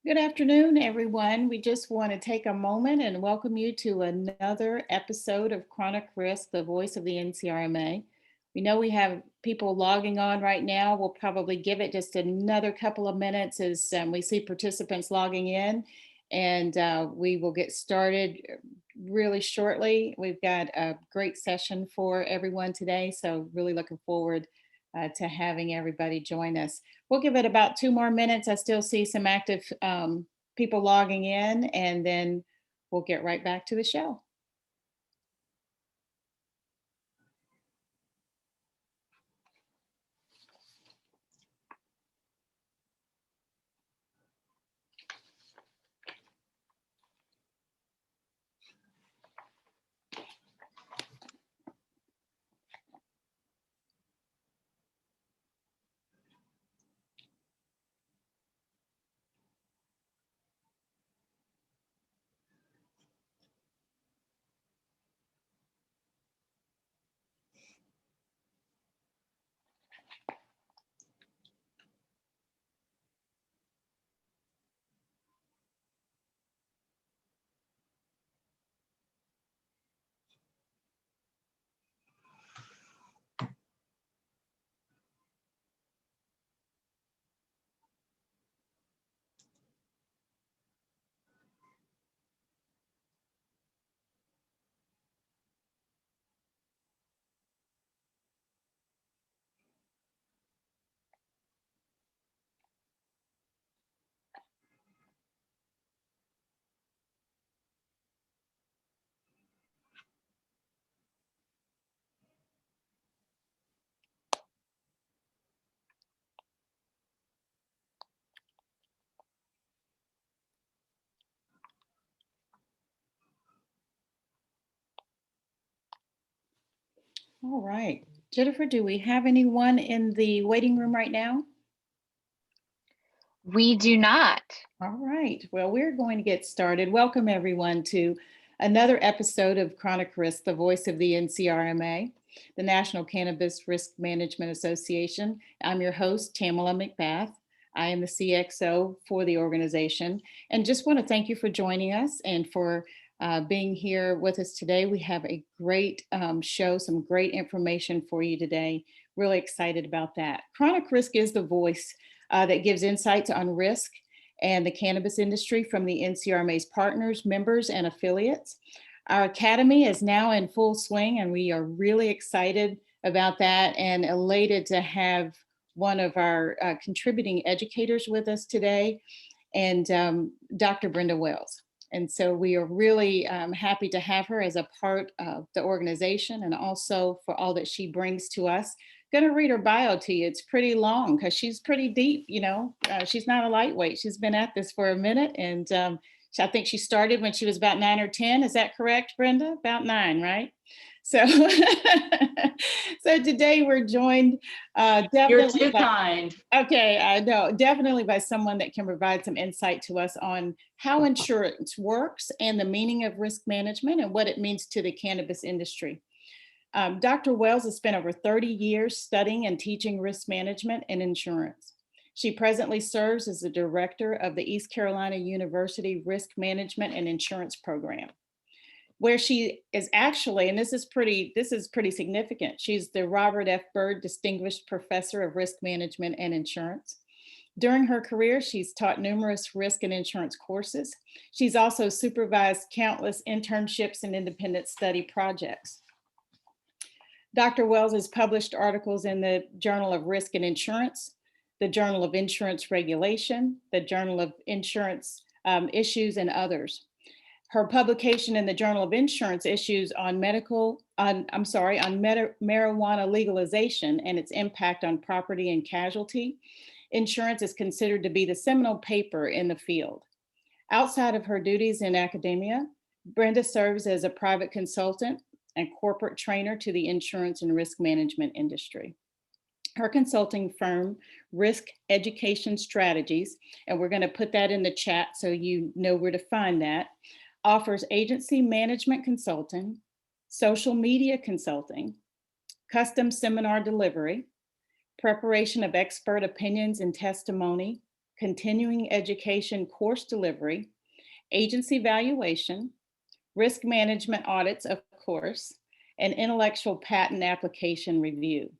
Good afternoon, everyone. We just want to take a moment and welcome you to another episode of Chronic Risk, the voice of the NCRMA. We know we have people logging on right now. We'll probably give it just another couple of minutes as we see participants logging in, and we will get started really shortly. We've got a great session for everyone today, so really looking forward to having everybody join us. We'll give it about 2 more minutes. I still see some active people logging in, and then we'll get right back to the show. All right. Jennifer, do we have anyone in the waiting room right now? We do not. All right. Well, we're going to get started. Welcome, everyone, to another episode of Chronic Risk, the voice of the NCRMA, the National Cannabis Risk Management Association. I'm your host, Tamala McBath. I am the CXO for the organization, and just want to thank you for joining us and for being here with us today. We have a great show, some great information for you today. Really excited about that. Chronic Risk is the voice that gives insights on risk and the cannabis industry from the NCRMA's partners, members, and affiliates. Our academy is now in full swing, and we are really excited about that and elated to have one of our contributing educators with us today, and Dr. Brenda Wells. And so we are really happy to have her as a part of the organization and also for all that she brings to us. Going to read her bio to you. It's pretty long because she's pretty deep, she's not a lightweight. She's been at this for a minute, and I think she started when she was about 9 or 10. Is that correct, Brenda? About 9, right? So, so today we're joined definitely. You're too kind. Okay, I know, definitely by someone that can provide some insight to us on how insurance works and the meaning of risk management and what it means to the cannabis industry. Dr. Wells has spent over 30 years studying and teaching risk management and insurance. She presently serves as the director of the East Carolina University Risk Management and Insurance Program, where she is actually, and this is pretty significant, she's the Robert F. Byrd Distinguished Professor of Risk Management and Insurance. During her career, she's taught numerous risk and insurance courses. She's also supervised countless internships and independent study projects. Dr. Wells has published articles in the Journal of Risk and Insurance, the Journal of Insurance Regulation, the Journal of Insurance Issues, and others. Her publication in the Journal of Insurance Issues on marijuana legalization and its impact on property and casualty insurance is considered to be the seminal paper in the field. Outside of her duties in academia, Brenda serves as a private consultant and corporate trainer to the insurance and risk management industry. Her consulting firm, Risk Education Strategies, and we're going to put that in the chat so you know where to find that, offers agency management consulting, social media consulting, custom seminar delivery, preparation of expert opinions and testimony, continuing education course delivery, agency valuation, risk management audits, of course, and intellectual patent application review.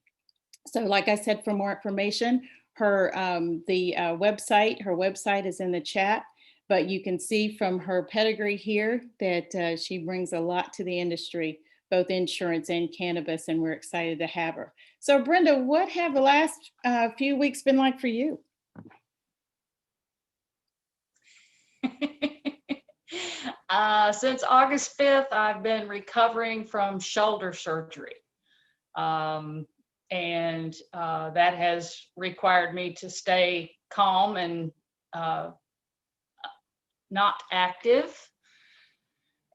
So, like I said, for more information, her website is in the chat. But you can see from her pedigree here that she brings a lot to the industry, both insurance and cannabis, and we're excited to have her. So, Brenda, what have the last few weeks been like for you? Since August 5th, I've been recovering from shoulder surgery. And that has required me to stay calm and not active.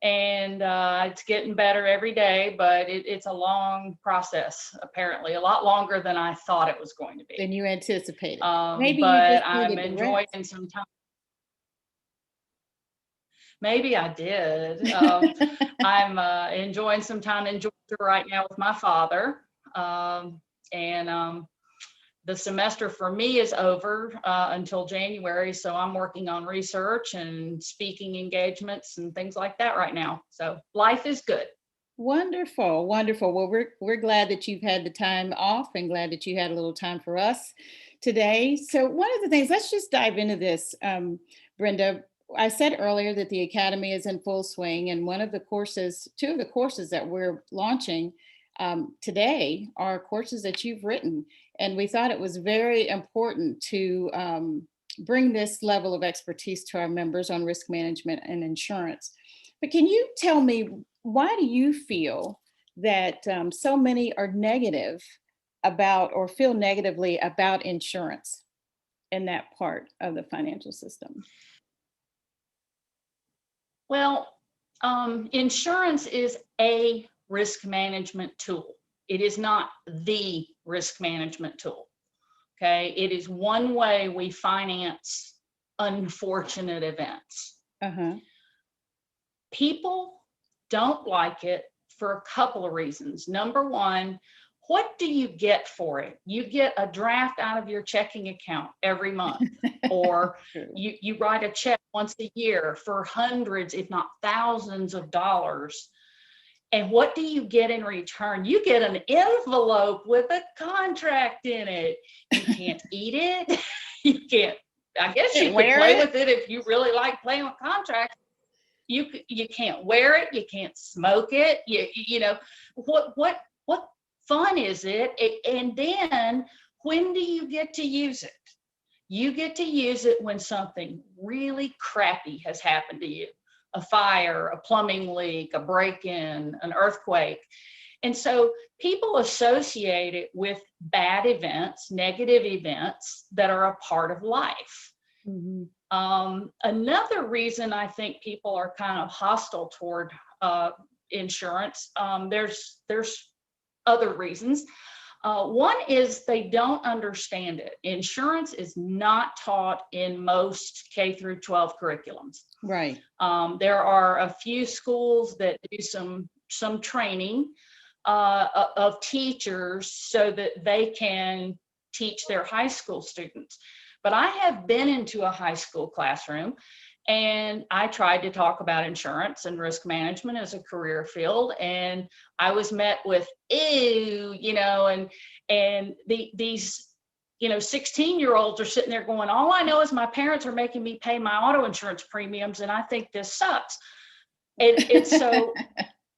And it's getting better every day, but it's a long process, apparently, a lot longer than I thought it was going to be. Than you anticipated. Maybe but I'm enjoying some time. Maybe I did. I'm enjoying some time in Georgia right now with my father. The semester for me is over until January. So I'm working on research and speaking engagements and things like that right now. So life is good. Wonderful, wonderful. Well, we're glad that you've had the time off and glad that you had a little time for us today. So one of the things, let's just dive into this, Brenda. I said earlier that the Academy is in full swing, and two of the courses that we're launching today are courses that you've written. And we thought it was very important to bring this level of expertise to our members on risk management and insurance. But can you tell me, why do you feel that so many are negative about or feel negatively about insurance in that part of the financial system? Well, insurance is a risk management tool. It is not the risk management tool. Okay, it is one way we finance unfortunate events. People don't like it for a couple of reasons. Number one, what do you get for it? You get a draft out of your checking account every month, or you write a check once a year for hundreds, if not thousands of dollars. And what do you get in return? You get an envelope with a contract in it. You can't eat it. You can't, I guess you could play with it if you really like playing with contracts. You can't wear it. You can't smoke it. You know, what fun is it? And then when do you get to use it? You get to use it when something really crappy has happened to you. A fire, a plumbing leak, a break-in, an earthquake. And so people associate it with bad events, negative events that are a part of life. Another reason I think people are kind of hostile toward insurance, there's other reasons. One is they don't understand it. Insurance is not taught in most K through 12 curriculums. Right. There are a few schools that do some training of teachers so that they can teach their high school students. But I have been into a high school classroom, and I tried to talk about insurance and risk management as a career field, and I was met with, ew, you know, and these, you know, 16-year-olds are sitting there going, all I know is my parents are making me pay my auto insurance premiums, and I think this sucks. And so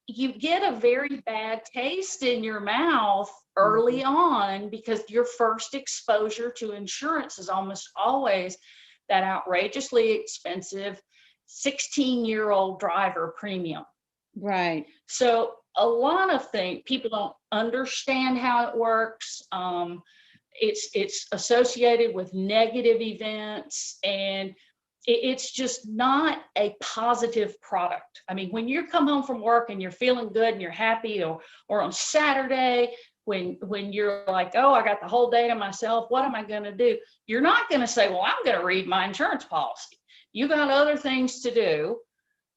you get a very bad taste in your mouth early on, because your first exposure to insurance is almost always that outrageously expensive 16-year-old driver premium. Right. So a lot of things, people don't understand how it works. It's associated with negative events, and it's just not a positive product. I mean, when you come home from work and you're feeling good and you're happy, or on Saturday, when you're like, oh, I got the whole day to myself, what am I going to do? You're not going to say, well, I'm going to read my insurance policy. You got other things to do.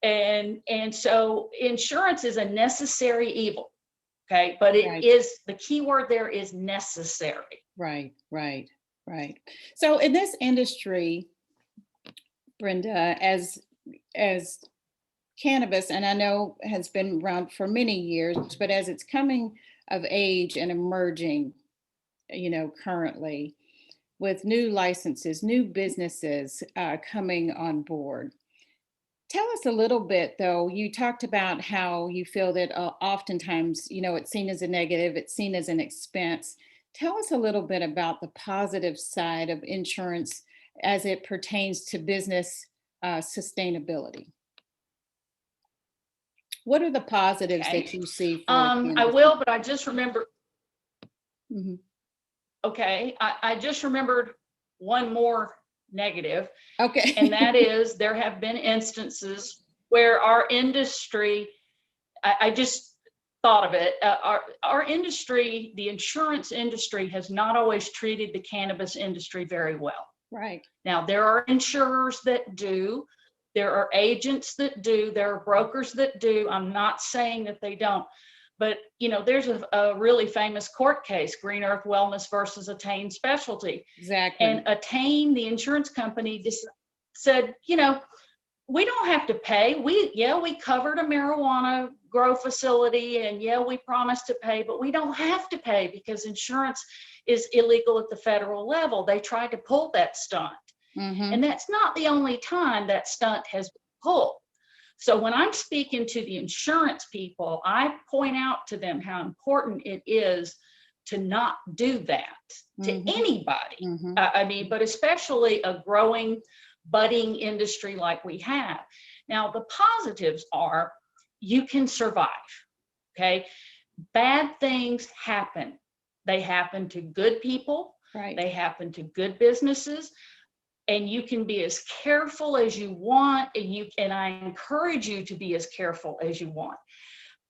And so insurance is a necessary evil. Okay. But it is, the key word there is necessary. Right. Right. Right. So in this industry, Brenda, as cannabis, and I know has been around for many years, but as it's coming of age and emerging, currently with new licenses, new businesses coming on board. Tell us a little bit, though. You talked about how you feel that oftentimes, it's seen as a negative, it's seen as an expense. Tell us a little bit about the positive side of insurance as it pertains to business sustainability. What are the positives Okay. that you see for I cannabis? will, but I just remember, Mhm. okay, I just remembered one more negative, Okay. and that is there have been instances where our industry, I just thought of it, our industry, the insurance industry has not always treated the cannabis industry very well. Right. Now, there are insurers that do, there are agents that do, there are brokers that do. I'm not saying that they don't, but there's a really famous court case, Green Earth Wellness versus Attain Specialty. Exactly. And Attain, the insurance company, just said, we don't have to pay. We covered a marijuana grow facility, and we promised to pay, but we don't have to pay because insurance is illegal at the federal level. They tried to pull that stunt. Mm-hmm. And that's not the only time that stunt has been pulled. So when I'm speaking to the insurance people, I point out to them how important it is to not do that to anybody. Mm-hmm. But especially a growing, budding industry like we have. Now, the positives are you can survive, okay? Bad things happen. They happen to good people. Right. They happen to good businesses. And you can be as careful as you want, and I encourage you to be as careful as you want.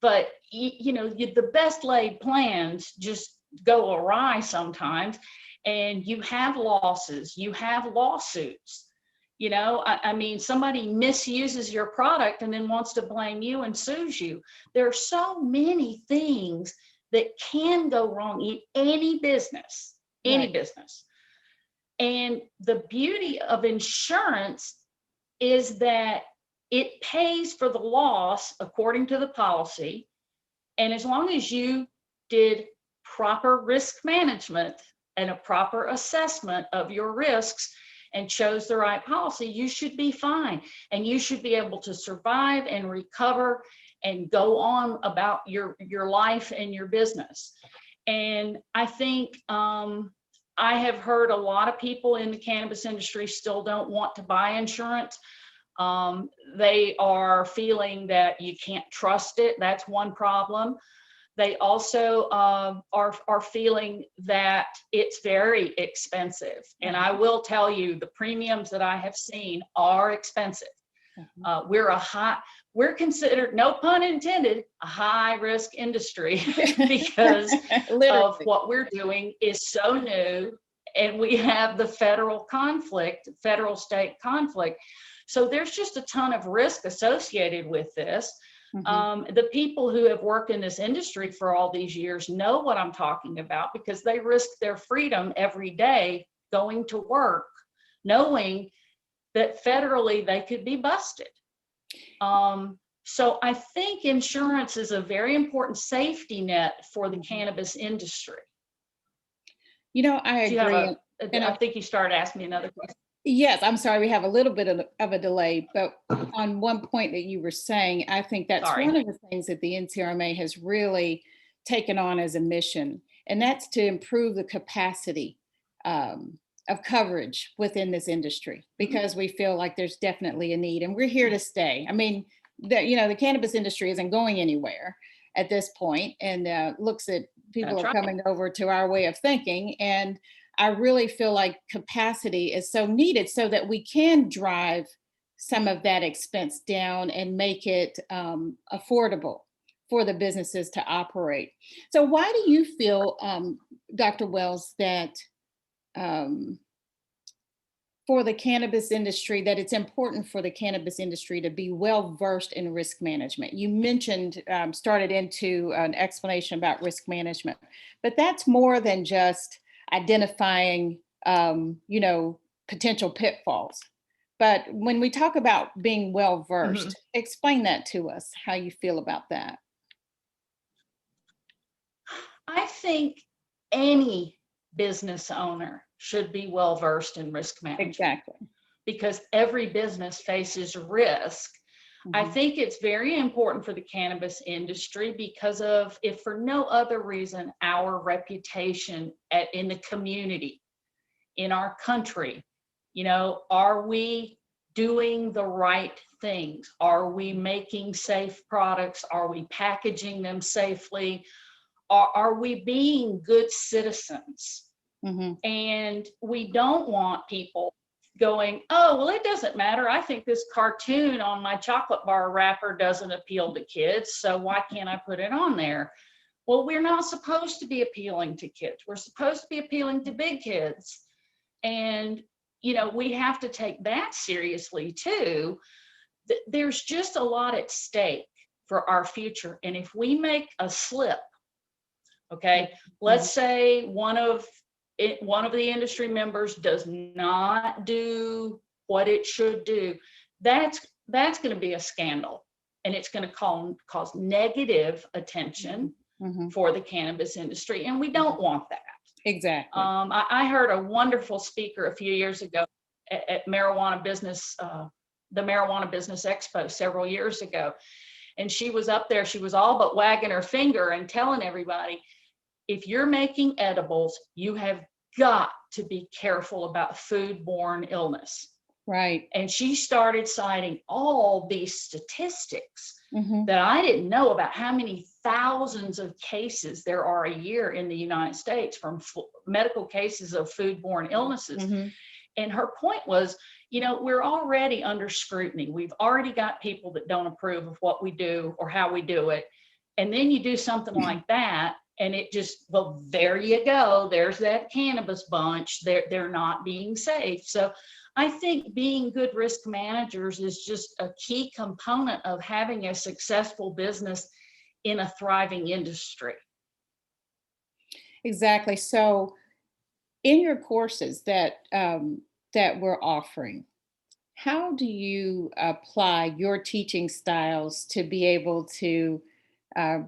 But the best laid plans just go awry sometimes, and you have losses, you have lawsuits. Somebody misuses your product and then wants to blame you and sues you. There are so many things that can go wrong in any business, any business. And the beauty of insurance is that it pays for the loss according to the policy. And as long as you did proper risk management and a proper assessment of your risks and chose the right policy, you should be fine. And you should be able to survive and recover and go on about your life and your business. And I think, I have heard a lot of people in the cannabis industry still don't want to buy insurance. They are feeling that you can't trust it. That's one problem. They also are feeling that it's very expensive. And I will tell you, the premiums that I have seen are expensive. We're considered, no pun intended, a high risk industry because of what we're doing is so new, and we have the federal state conflict. So there's just a ton of risk associated with this. The people who have worked in this industry for all these years know what I'm talking about because they risk their freedom every day going to work, knowing that federally they could be busted. So I think insurance is a very important safety net for the cannabis industry. I agree. And I think you started asking me another question. Yes, I'm sorry, we have a little bit of a delay, but on one point that you were saying, I think that's one of the things that the NCRMA has really taken on as a mission, and that's to improve the capacity of coverage within this industry, because we feel like there's definitely a need, and we're here to stay. The cannabis industry isn't going anywhere at this point, and looks at people are coming over to our way of thinking. And I really feel like capacity is so needed so that we can drive some of that expense down and make it affordable for the businesses to operate. So why do you feel, Dr. Wells, that for the cannabis industry, that it's important for the cannabis industry to be well versed in risk management? You mentioned, started into an explanation about risk management, but that's more than just identifying potential pitfalls. But when we talk about being well Mhm. versed, explain that to us, how you feel about that. I think any business owner should be well versed in risk management Exactly. because every business faces risk. I Mhm. think it's very important for the cannabis industry because of, if for no other reason, our reputation in the community, in our country. Are we doing the right things? Are we making safe products? Are we packaging them safely? Are we being good citizens? Mhm. And we don't want people going, oh, well, it doesn't matter. I think this cartoon on my chocolate bar wrapper doesn't appeal to kids, so why can't I put it on there? Well, we're not supposed to be appealing to kids. We're supposed to be appealing to big kids. And, we have to take that seriously too. There's just a lot at stake for our future. And if we make a slip, okay, let's say one of the industry members does not do what it should do, that's going to be a scandal, and it's going to cause negative attention Mhm. for the cannabis industry, and we don't want that. Exactly. I heard a wonderful speaker a few years ago at the Marijuana Business Expo several years ago, and she was up there. She was all but wagging her finger and telling everybody, if you're making edibles, you have got to be careful about foodborne illness. Right. And she started citing all these statistics Mhm. that I didn't know about, how many thousands of cases there are a year in the United States from medical cases of foodborne illnesses. Mhm. And her point was, we're already under scrutiny. We've already got people that don't approve of what we do or how we do it. And then you do something like that, and it just, well, there you go. There's that cannabis bunch. They're not being safe. So I think being good risk managers is just a key component of having a successful business in a thriving industry. Exactly. So, in your courses that we're offering, how do you apply your teaching styles to be able to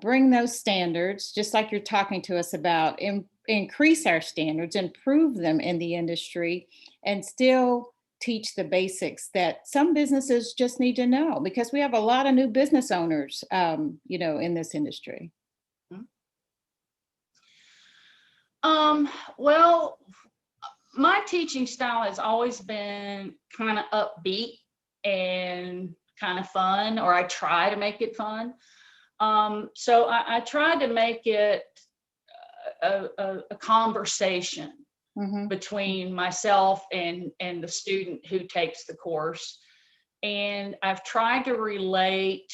bring those standards, just like you're talking to us about, increase our standards, improve them in the industry, and still teach the basics that some businesses just need to know, because we have a lot of new business owners, in this industry. Well, my teaching style has always been kind of upbeat and kind of fun, or I try to make it fun. So I try to make it a conversation Mm-hmm. between myself and the student who takes the course. And I've tried to relate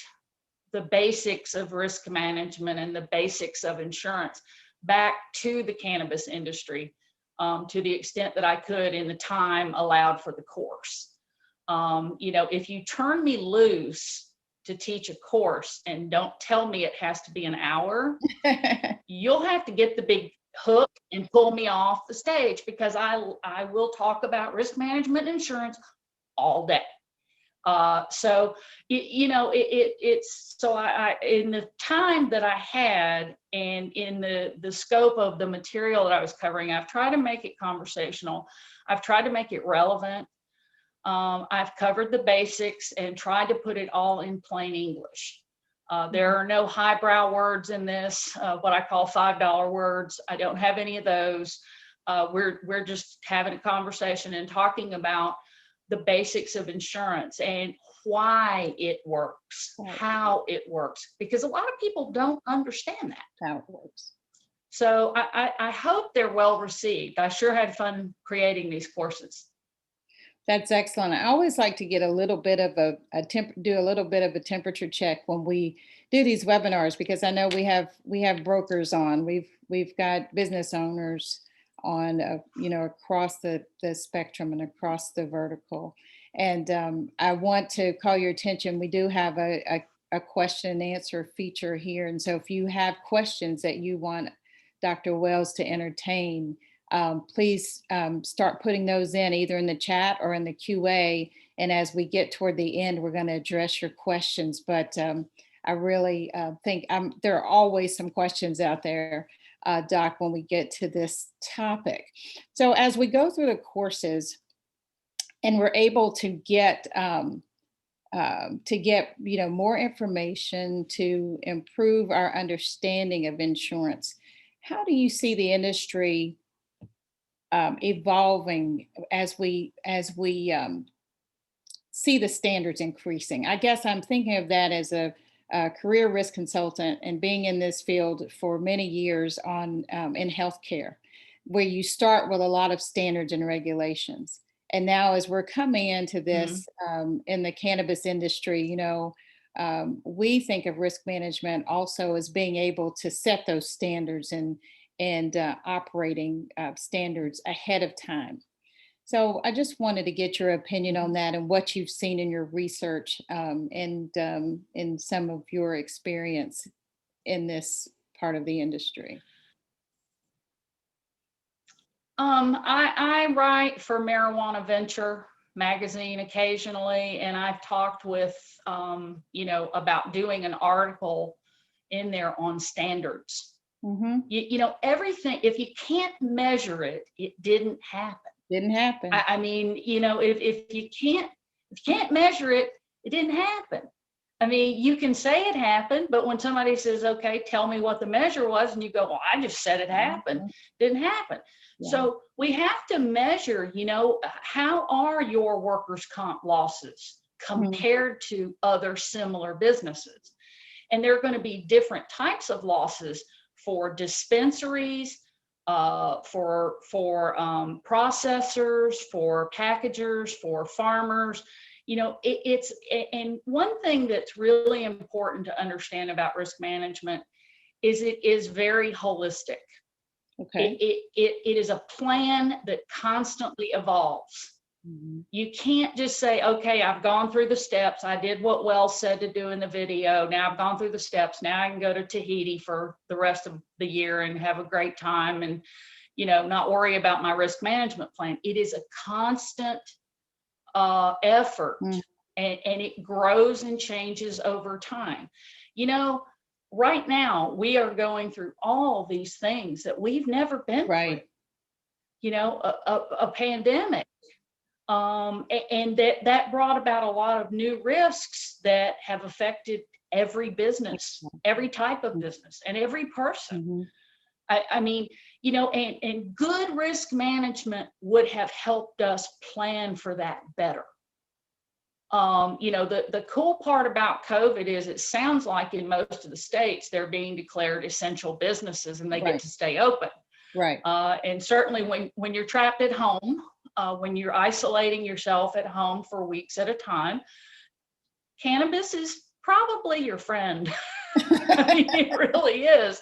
the basics of risk management and the basics of insurance back to the cannabis industry, to the extent that I could in the time allowed for the course. If you turn me loose to teach a course and don't tell me it has to be an hour, you'll have to get the big hook and pull me off the stage, because I will talk about risk management and insurance all day. So it's so I in the time that I had and in the scope of the material that I was covering, I've tried to make it conversational. I've tried to make it relevant. I've covered the basics and tried to put it all in plain English. There are no highbrow words in this, what I call $5 words. I don't have any of those. We're just having a conversation and talking about the basics of insurance and why it works, Right. how it works, because a lot of people don't understand that. How it works. So I hope they're well received. I sure had fun creating these courses. That's excellent. I always like to get a little bit of do a little bit of a temperature check when we do these webinars, because I know we have brokers on, we've got business owners on, across the spectrum and across the vertical. And I want to call your attention. We do have a question and answer feature here. And so if you have questions that you want Dr. Wells to entertain, please start putting those in either in the chat or in the QA. And as we get toward the end, we're going to address your questions. But I really think there are always some questions out there, Doc, when we get to this topic. So as we go through the courses and we're able to get more information to improve our understanding of insurance, how do you see the industry evolving as we see the standards increasing? I guess I'm thinking of that as a career risk consultant and being in this field for many years in healthcare, where you start with a lot of standards and regulations. And now as we're coming into this in the cannabis industry, we think of risk management also as being able to set those standards and operating standards ahead of time. So I just wanted to get your opinion on that and what you've seen in your research and in some of your experience in this part of the industry. I write for Marijuana Venture magazine occasionally, and I've talked with, about doing an article in there on standards. Everything, if you can't measure it, it didn't happen. I mean, if you can't measure it, it didn't happen. I mean, you can say it happened, but when somebody says, okay, tell me what the measure was, and you go, well, I just said it happened, didn't happen. Yeah. So we have to measure, how are your workers' comp losses compared to other similar businesses? And there are going to be different types of losses for dispensaries, for processors, for packagers, for farmers. And one thing that's really important to understand about risk management is it is very holistic. Okay. It is a plan that constantly evolves. You can't just say, okay, I've gone through the steps. I did what Wells said to do in the video. Now I've gone through the steps. Now I can go to Tahiti for the rest of the year and have a great time and, not worry about my risk management plan. It is a constant effort and it grows and changes over time. Right now we are going through all these things that we've never been through, a pandemic. And that brought about a lot of new risks that have affected every business, every type of business, and every person. I mean, and good risk management would have helped us plan for that better. The cool part about COVID is it sounds like in most of the states, they're being declared essential businesses and they get to stay open. Right. And certainly when you're trapped at home, when you're isolating yourself at home for weeks at a time, cannabis is probably your friend. I mean, it really is.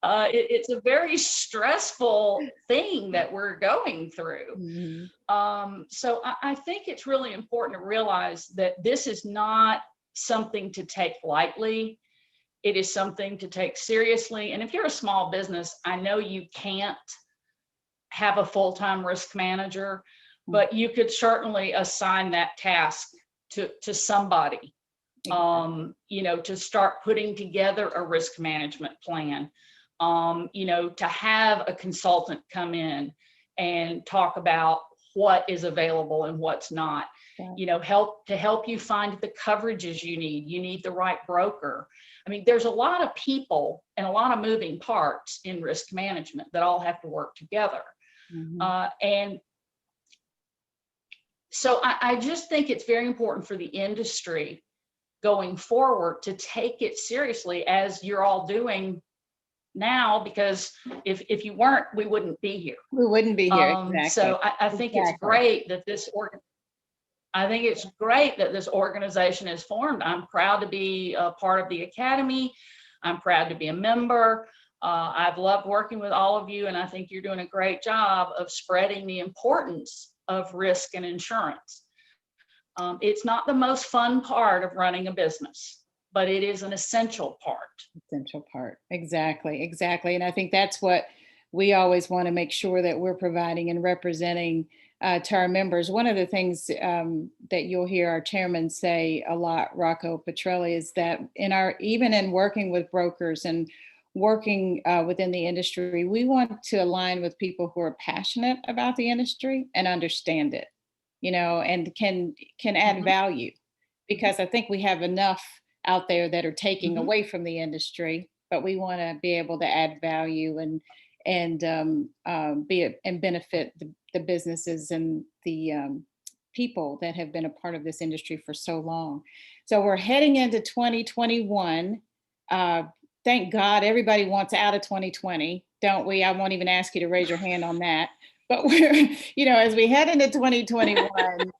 It's a very stressful thing that we're going through. So I think it's really important to realize that this is not something to take lightly. It is something to take seriously. And if you're a small business, I know you can't have a full-time risk manager, but you could certainly assign that task to somebody. To start putting together a risk management plan, to have a consultant come in and talk about what is available and what's not, help you find the coverages you need. You need the right broker. I mean, there's a lot of people and a lot of moving parts in risk management that all have to work together. And so I just think it's very important for the industry going forward to take it seriously as you're all doing now, because if you weren't, we wouldn't be here. We wouldn't be here. Exactly. So I think it's great that this organization is formed. I'm proud to be a part of the Academy. I'm proud to be a member. I've loved working with all of you, and I think you're doing a great job of spreading the importance of risk and insurance. It's not the most fun part of running a business, but it is an essential part. Essential part. Exactly. And I think that's what we always want to make sure that we're providing and representing to our members. One of the things that you'll hear our chairman say a lot, Rocco Petrelli, is that even in working with brokers and working within the industry, we want to align with people who are passionate about the industry and understand it, and can add value, because I think we have enough out there that are taking away from the industry, but we want to be able to add value and benefit the businesses and the people that have been a part of this industry for so long. So we're heading into 2021. Thank God everybody wants out of 2020, don't we? I won't even ask you to raise your hand on that. But we're, as we head into 2021,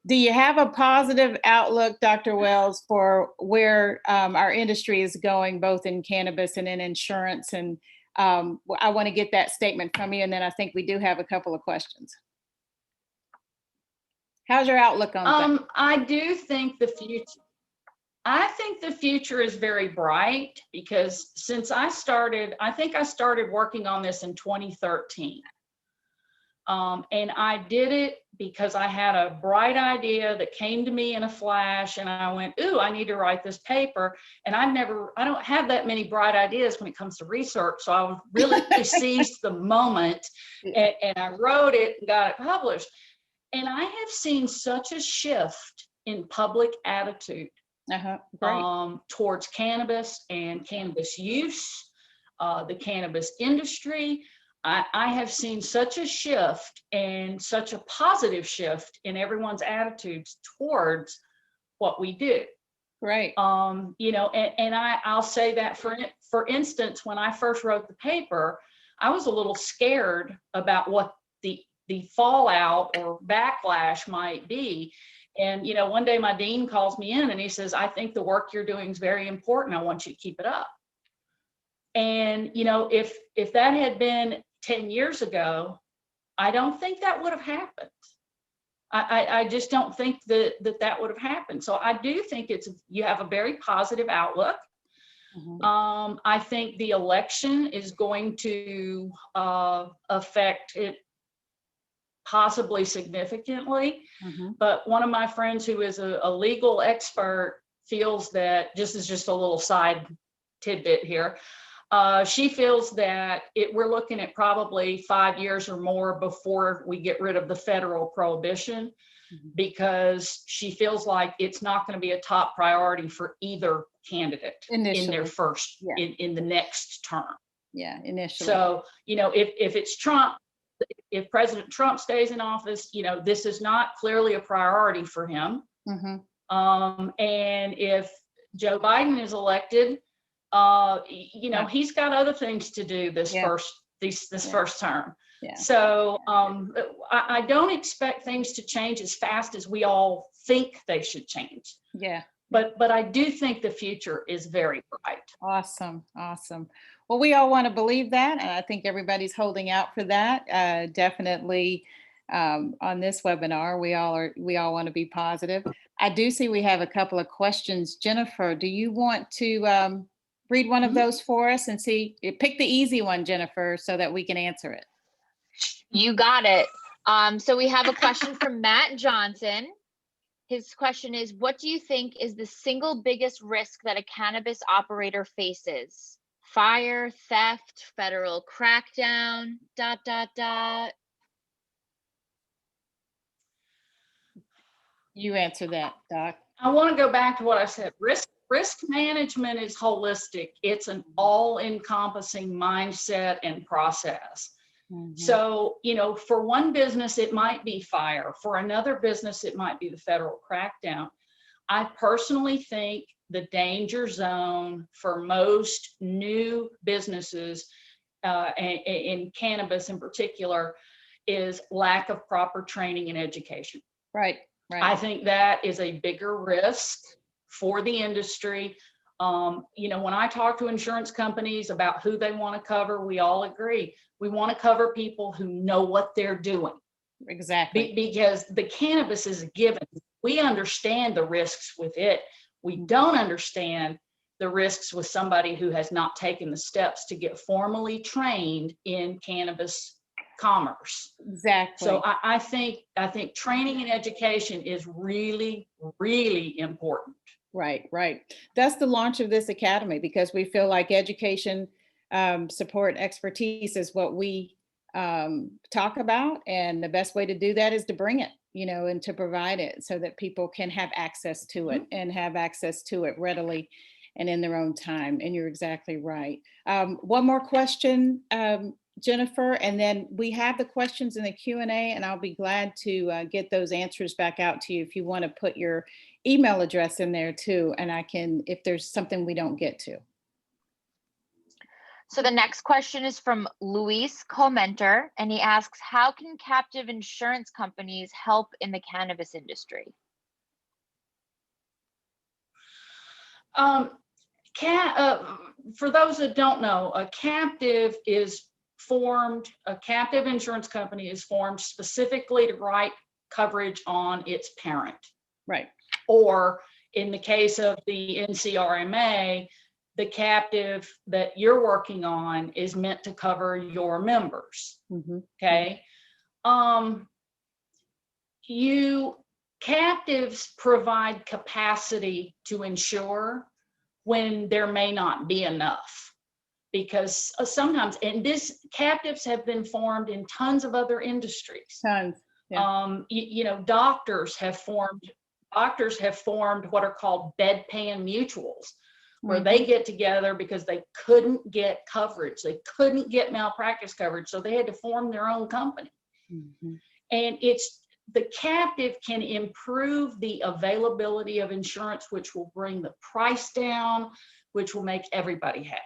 do you have a positive outlook, Dr. Wells, for where our industry is going, both in cannabis and in insurance? And I want to get that statement from you, and then I think we do have a couple of questions. How's your outlook on that? I do think the future. I think the future is very bright, because since I think I started working on this in 2013. And I did it because I had a bright idea that came to me in a flash, and I went, ooh, I need to write this paper. And I don't have that many bright ideas when it comes to research. So I really seized the moment, and I wrote it and got it published. And I have seen such a shift in public attitude towards cannabis and cannabis use, the cannabis industry. I have seen such a shift, and such a positive shift in everyone's attitudes towards what we do. Right. And I'll say that for instance, when I first wrote the paper, I was a little scared about what the fallout or backlash might be. And, one day my dean calls me in and he says, I think the work you're doing is very important. I want you to keep it up. And, if that had been 10 years ago, I don't think that would have happened. I just don't think that would have happened. So I do think you have a very positive outlook. I think the election is going to affect it possibly significantly. But one of my friends who is a legal expert feels that, this is just a little side tidbit here, she feels that we're looking at probably 5 years or more before we get rid of the federal prohibition, because she feels like it's not going to be a top priority for either candidate initially, in their first, in the next term. Yeah, initially. So, if it's Trump, if President Trump stays in office, this is not clearly a priority for him. And if Joe Biden is elected, he's got other things to do this first term. So I don't expect things to change as fast as we all think they should change. But I do think the future is very bright. Awesome. Well, we all want to believe that, and I think everybody's holding out for that. Definitely on this webinar, we all want to be positive. I do see we have a couple of questions. Jennifer, do you want to read one of those for us and pick the easy one, Jennifer, so that we can answer it? You got it. So we have a question from Matt Johnson. His question is, what do you think is the single biggest risk that a cannabis operator faces? Fire, theft, federal crackdown, ... You answer that, Doc. I want to go back to what I said. Risk management is holistic. It's an all-encompassing mindset and process. So, for one business, it might be fire. For another business, it might be the federal crackdown. I personally think the danger zone for most new businesses, in cannabis in particular, is lack of proper training and education. Right. I think that is a bigger risk for the industry. When I talk to insurance companies about who they want to cover, we all agree. We want to cover people who know what they're doing. Exactly. Because the cannabis is a given. We understand the risks with it. We don't understand the risks with somebody who has not taken the steps to get formally trained in cannabis commerce. Exactly. So I think training and education is really, really important. Right, right. That's the launch of this academy, because we feel like education, support, expertise is what we talk about. And the best way to do that is to bring it, and to provide it so that people can have access to it and have access to it readily and in their own time. And you're exactly right. One more question, Jennifer, and then we have the questions in the Q&A, and I'll be glad to get those answers back out to you if you want to put your email address in there too, and I can, if there's something we don't get to. So the next question is from Luis Comenter, and he asks, how can captive insurance companies help in the cannabis industry? For those that don't know, a captive insurance company is formed specifically to write coverage on its parent. Right. Or in the case of the NCRMA, the captive that you're working on is meant to cover your members. Okay. Captives provide capacity to insure when there may not be enough, because sometimes, and captives have been formed in tons of other industries. Tons. Yeah. Doctors have formed what are called bedpan mutuals, where they get together because they couldn't get coverage. They couldn't get malpractice coverage, so they had to form their own company. And the captive can improve the availability of insurance, which will bring the price down, which will make everybody happy.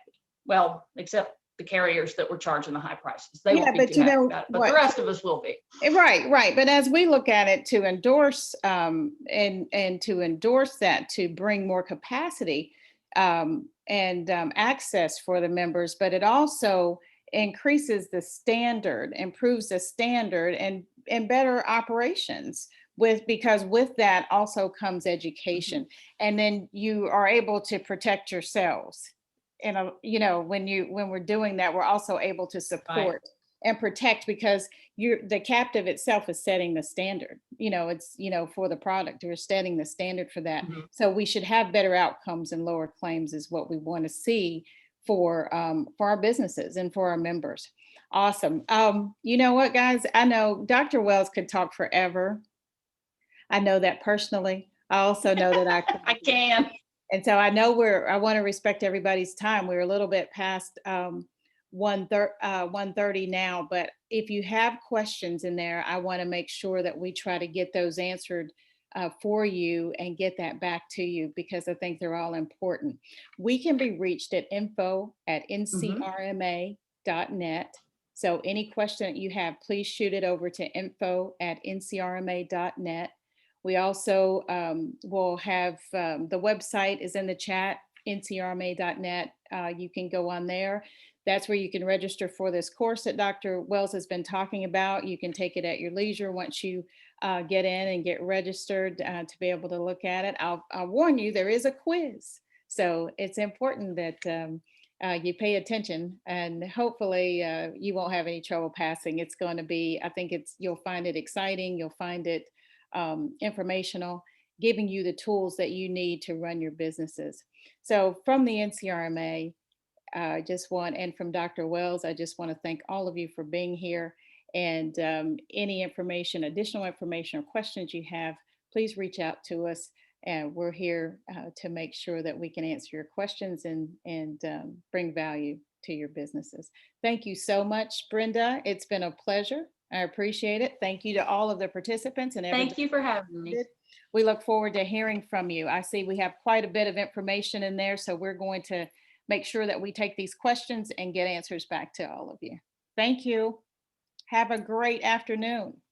Well, except the carriers that were charging the high prices. They won't be too happy about it, but the rest of us will be. Right. But as we look at it, to endorse and to endorse that, to bring more capacity and access for the members, but it also increases the standard, improves the standard, and better operations, because with that also comes education. And then you are able to protect yourselves. And when we're doing that, we're also able to support and protect, because the captive itself is setting the standard. It's for the product, you're setting the standard for that. So we should have better outcomes and lower claims is what we want to see for our businesses and for our members. Awesome. You know what, guys? I know Dr. Wells could talk forever. I know that personally. I also know that I can. And so I know I want to respect everybody's time. We're a little bit past 1:30 now, but if you have questions in there, I want to make sure that we try to get those answered for you and get that back to you, because I think they're all important. We can be reached at info@ncrma.net. So any question that you have, please shoot it over to info@ncrma.net. We also will have the website is in the chat, ncrma.net. You can go on there. That's where you can register for this course that Dr. Wells has been talking about. You can take it at your leisure once you get in and get registered to be able to look at it. I'll warn you, there is a quiz. So it's important that you pay attention, and hopefully you won't have any trouble passing. It's going to be, I think you'll find it exciting. You'll find it informational, giving you the tools that you need to run your businesses. So from the NCRMA, and from Dr. Wells, I just want to thank all of you for being here. And any additional information or questions you have, please reach out to us. And we're here to make sure that we can answer your questions and bring value to your businesses. Thank you so much, Brenda. It's been a pleasure. I appreciate it. Thank you to all of the participants and everybody. Thank you for having me. We look forward to hearing from you. I see we have quite a bit of information in there, so we're going to make sure that we take these questions and get answers back to all of you. Thank you. Have a great afternoon.